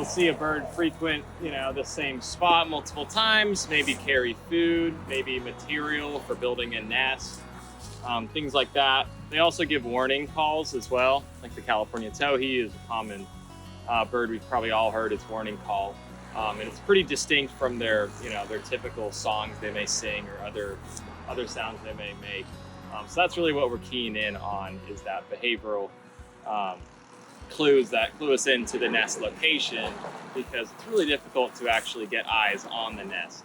you'll see a bird frequent, the same spot multiple times, maybe carry food, maybe material for building a nest, things like that. They also give warning calls as well, like the California towhee is a common bird we've probably all heard its warning call. And it's pretty distinct from their typical songs they may sing or other sounds they may make. So that's really what we're keying in on, is that behavioral clues that clue us into the nest location, because it's really difficult to actually get eyes on the nest.